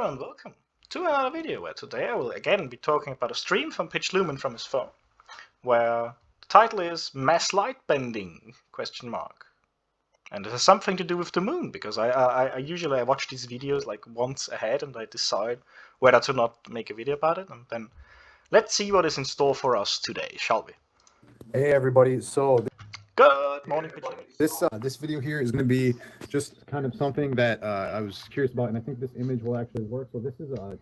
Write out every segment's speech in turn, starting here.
and welcome to another video where today I will again be talking about a stream from Pitch Lumen from his phone, where the title is Mass Light Bending? And it has something to do with the moon, because I usually watch these videos like once ahead and I decide whether to not make a video about it, and then let's see what is in store for us today, shall we? Hey everybody, so Good morning, Pitch Lumen. this video here is going to be just kind of something that I was curious about, and I think this image will actually work. So this is a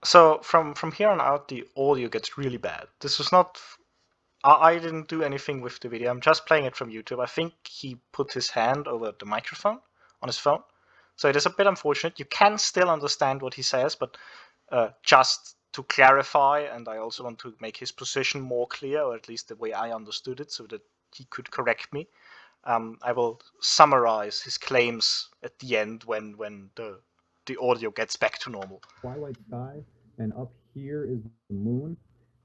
So from here on out, the audio gets really bad. This was not. I didn't do anything with the video. I'm just playing it from YouTube. I think he put his hand over the microphone on his phone, so it is a bit unfortunate. You can still understand what he says, but just to clarify, and I also want to make his position more clear, or at least the way I understood it, so that he could correct me. I will summarize his claims at the end when the audio gets back to normal. twilight sky, and up here is the moon,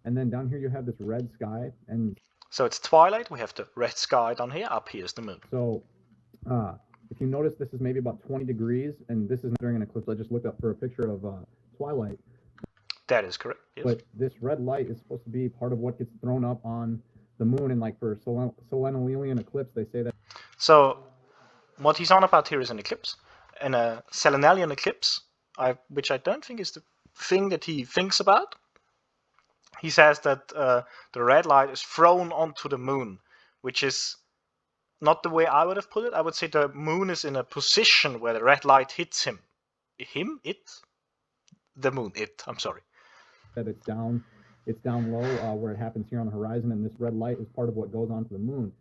and then down here you have this red sky, and so it's twilight. We have the red sky down here. Up here is the moon. So if you notice, this is maybe about 20 degrees, and this is during an eclipse. I just looked up for a picture of twilight. That is correct, yes. But this red light is supposed to be part of what gets thrown up on the moon, and like for selenoidal eclipse, they say that. So what he's on about here is an eclipse, and a selenoidal eclipse, which I don't think is the thing that he thinks about. He says that the red light is thrown onto the moon, which is not the way I would have put it. I would say the moon is in a position where the red light hits him. The moon, I'm sorry. That it's down low where it happens here on the horizon, and this red light is part of what goes onto the moon.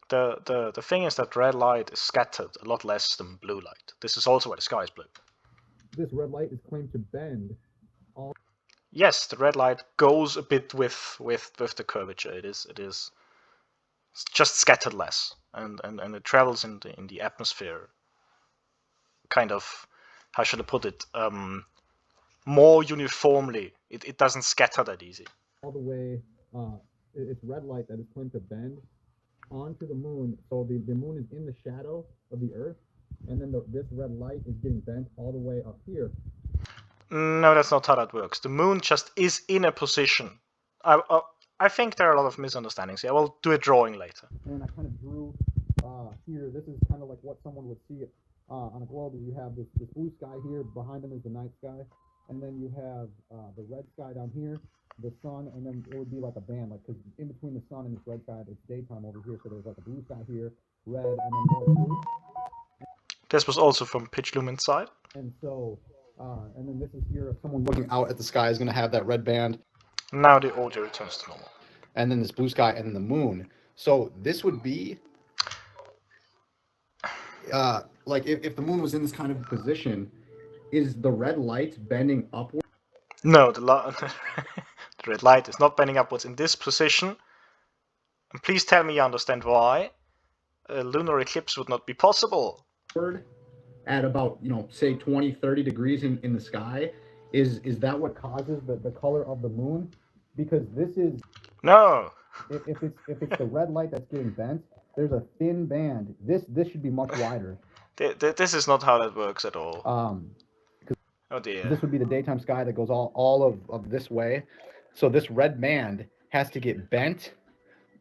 The thing is that red light is scattered a lot less than blue light. This is also why the sky is blue. This red light is claimed to bend all. Yes, the red light goes a bit with the curvature. It is just scattered less, and it travels in the atmosphere. Kind of, how should I put it? More uniformly. It doesn't scatter that easy. All the way, it's red light that is claimed to bend onto the moon. So the moon is in the shadow of the Earth, and then this red light is getting bent all the way up here. No, that's not how that works. The moon just is in a position. I think there are a lot of misunderstandings here. I will do a drawing later. And I kind of drew here. This is kind of like what someone would see on a globe. You have this blue sky here. Behind them is the night sky. And then you have the red sky down here, the sun, and then it would be like a band, like, because in between the sun and this red sky, it's daytime over here, so there's like a blue sky here, red, and then more blue. This was also from Pitch Lumen's side. And so, and then this is here, someone looking out at the sky is going to have that red band. Now the audio returns to normal. And then this blue sky, and then the moon. So this would be, like, if the moon was in this kind of position, is the red light bending upward? No, the red light is not bending upwards in this position. And please tell me you understand why a lunar eclipse would not be possible. At about, say 20, 30 degrees in the sky, is that what causes the color of the moon? Because this is... No. If it's the red light that's getting bent, there's a thin band. This should be much wider. This is not how that works at all. Oh dear. This would be the daytime sky that goes all of this way. So this red band has to get bent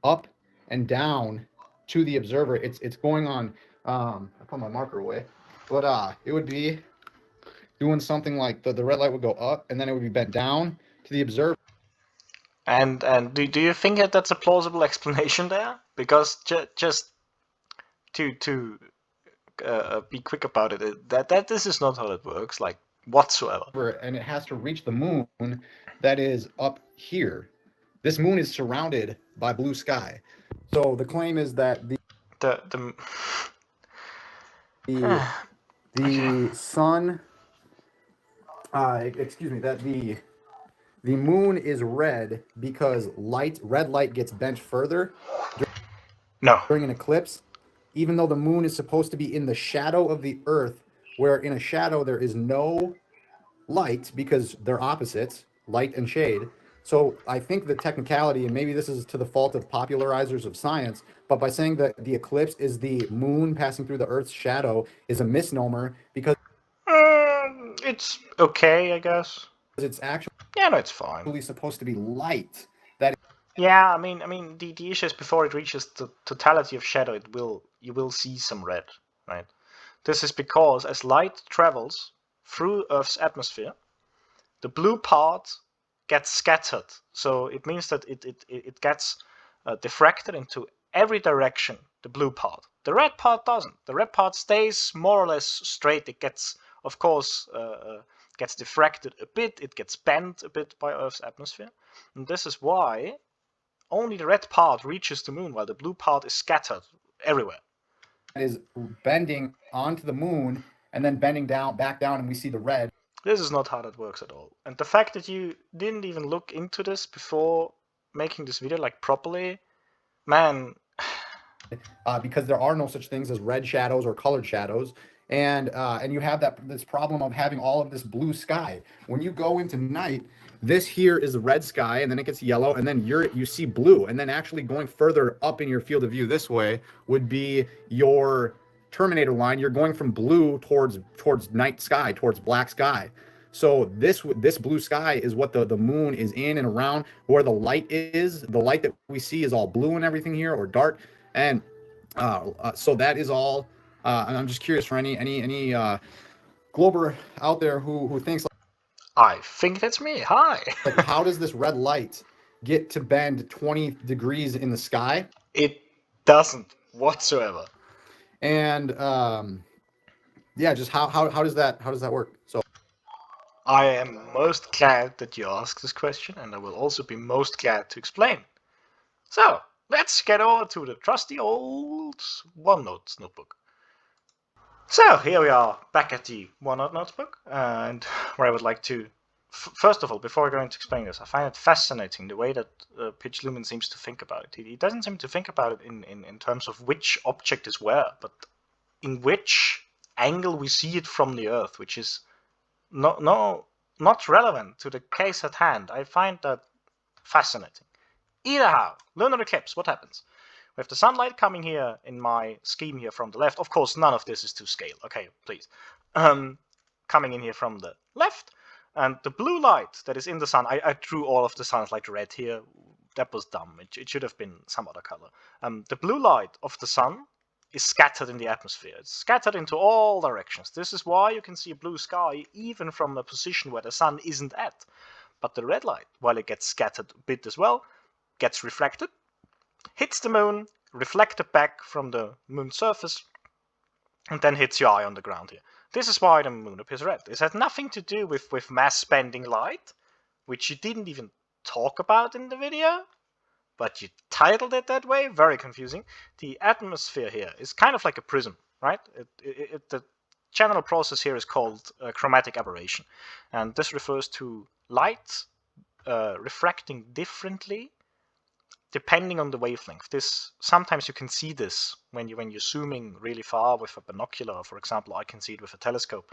up and down to the observer. It's going on, I put my marker away, but it would be doing something like the red light would go up, and then it would be bent down to the observer. And do you think that that's a plausible explanation there? Because just to be quick about it, that this is not how it works, like, whatsoever. And it has to reach the moon that is up here. This moon is surrounded by blue sky. So the claim is that the sun, that the moon is red because red light gets bent further during an eclipse, even though the moon is supposed to be in the shadow of the Earth, where in a shadow there is no light because they're opposites, light and shade. So I think the technicality, and maybe this is to the fault of popularizers of science, but by saying that the eclipse is the moon passing through the Earth's shadow is a misnomer, because It's okay, I guess. It's actually no, it's fine. supposed to be light. Yeah, I mean the issue is before it reaches the totality of shadow, you will see some red, right? This is because as light travels through Earth's atmosphere, the blue part gets scattered. So it means that it gets diffracted into every direction, the blue part. The red part doesn't. The red part stays more or less straight. It gets, of course, gets diffracted a bit. It gets bent a bit by Earth's atmosphere. And this is why only the red part reaches the moon, while the blue part is scattered everywhere. Is bending onto the moon and then bending back down, and we see the red. This is not how that works at all. And the fact that you didn't even look into this before making this video like properly, man. Because there are no such things as red shadows or colored shadows, and you have this problem of having all of this blue sky. When you go into night, this here is the red sky, and then it gets yellow, and then you see blue, and then actually going further up in your field of view this way would be your terminator line. You're going from blue towards night sky, towards black sky. So this blue sky is what the moon is in and around where the light is. The light that we see is all blue and everything here, or dark. And so that is all. And I'm just curious for any Glober out there who thinks like, I think that's me. Hi. like, how does this red light get to bend 20 degrees in the sky? It doesn't whatsoever. And yeah, just how does that work? So I am most glad that you asked this question, and I will also be most glad to explain. So let's get over to the trusty old OneNote notebook. So here we are back at the OneNote notebook, and where I would like to, first of all, before I go into explaining this, I find it fascinating the way that Pitch Lumen seems to think about it. He doesn't seem to think about it in terms of which object is where, but in which angle we see it from the Earth, which is not relevant to the case at hand. I find that fascinating. Either how, lunar eclipse, what happens? We have the sunlight coming here in my scheme here from the left. Of course, none of this is to scale. Okay, please. Coming in here from the left. And the blue light that is in the sun, I drew all of the suns like red here. That was dumb. It should have been some other color. The blue light of the sun is scattered in the atmosphere. It's scattered into all directions. This is why you can see a blue sky even from a position where the sun isn't at. But the red light, while it gets scattered a bit as well, gets reflected, hits the moon, reflected back from the moon's surface, and then hits your eye on the ground here. This is why the moon appears red. This has nothing to do with mass-bending light, which you didn't even talk about in the video, but you titled it that way. Very confusing. The atmosphere here is kind of like a prism, right? The general process here is called chromatic aberration, and this refers to light refracting differently depending on the wavelength. This sometimes you can see this when you're zooming really far with a binocular. For example, I can see it with a telescope.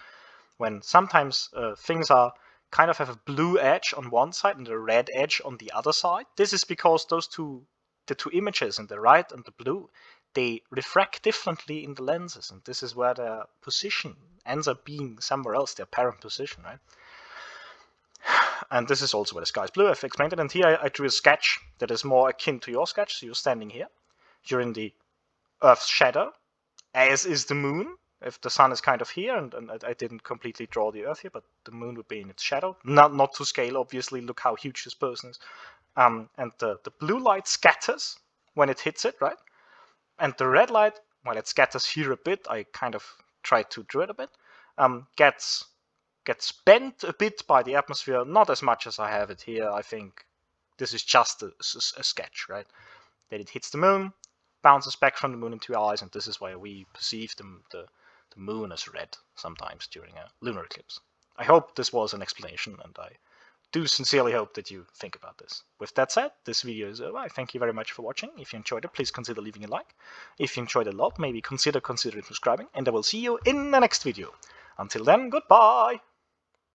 When sometimes things are kind of have a blue edge on one side and a red edge on the other side. This is because the two images in the right and the blue, they refract differently in the lenses, and this is where their position ends up being somewhere else, their parent position, right? And this is also where the sky is blue. I've explained it. And here I drew a sketch that is more akin to your sketch. So you're standing here. You're in the Earth's shadow, as is the moon. If the sun is kind of here, and I didn't completely draw the Earth here, but the moon would be in its shadow. Not to scale, obviously. Look how huge this person is. And the blue light scatters when it hits it, right? And the red light, while it scatters here a bit, I kind of tried to draw it a bit, gets bent a bit by the atmosphere, not as much as I have it here. I think this is just a sketch, right? That it hits the moon, bounces back from the moon into our eyes, and this is why we perceive the moon as red sometimes during a lunar eclipse. I hope this was an explanation, and I do sincerely hope that you think about this. With that said, this video is over. I thank you very much for watching. If you enjoyed it, please consider leaving a like. If you enjoyed it a lot, maybe consider subscribing, and I will see you in the next video. Until then, goodbye!